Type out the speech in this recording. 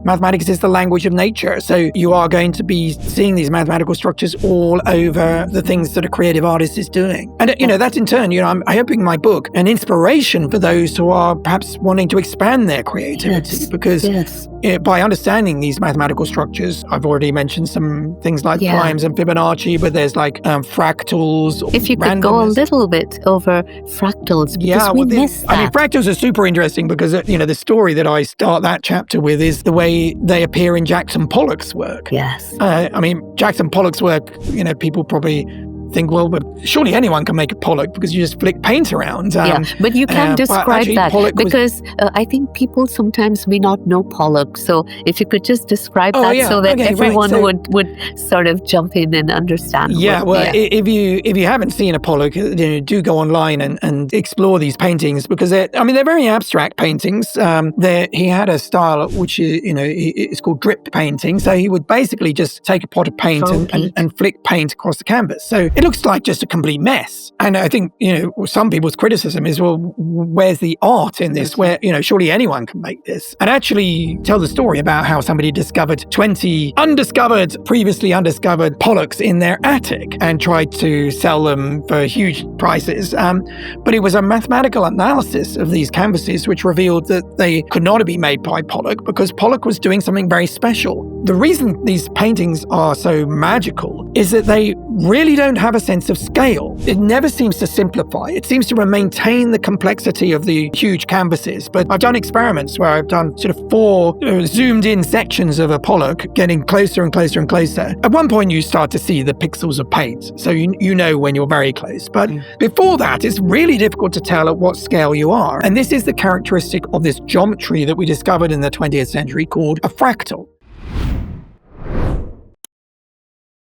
mathematics is the language of nature. So you are going to be seeing these mathematical structures all over the things that a creative artist is doing. And, that in turn, I'm hoping my book an inspiration for those who are perhaps wanting to expand their creativity. Because by understanding these mathematical structures, I've already mentioned some things like primes and Fibonacci, but there's like fractals. If you could go a little bit over fractals, because we missed that. I mean, fractals are super interesting because, the story that I start that chapter with is the way they appear in Jackson Pollock's work. Yes. Jackson Pollock's work, people probably think, well, but surely anyone can make a Pollock because you just flick paint around. But you can describe that because I think people sometimes may not know Pollock. So if you could just describe that so that everyone would sort of jump in and understand. If you haven't seen a Pollock, do go online and explore these paintings because they're very abstract paintings. He had a style which is, it's called drip painting. So he would basically just take a pot of paint and flick paint across the canvas. So it looks like just a complete mess. And I think, some people's criticism is, well, where's the art in this? Where, surely anyone can make this. And actually tell the story about how somebody discovered 20 previously undiscovered Pollocks in their attic and tried to sell them for huge prices. But it was a mathematical analysis of these canvases which revealed that they could not have been made by Pollock because Pollock was doing something very special. The reason these paintings are so magical is that they really don't have a sense of scale. It never seems to simplify. It seems to maintain the complexity of the huge canvases. But I've done experiments where I've done sort of 4 zoomed in sections of a Pollock getting closer and closer and closer. At one point you start to see the pixels of paint. So you know when you're very close. But before that, it's really difficult to tell at what scale you are. And this is the characteristic of this geometry that we discovered in the 20th century called a fractal.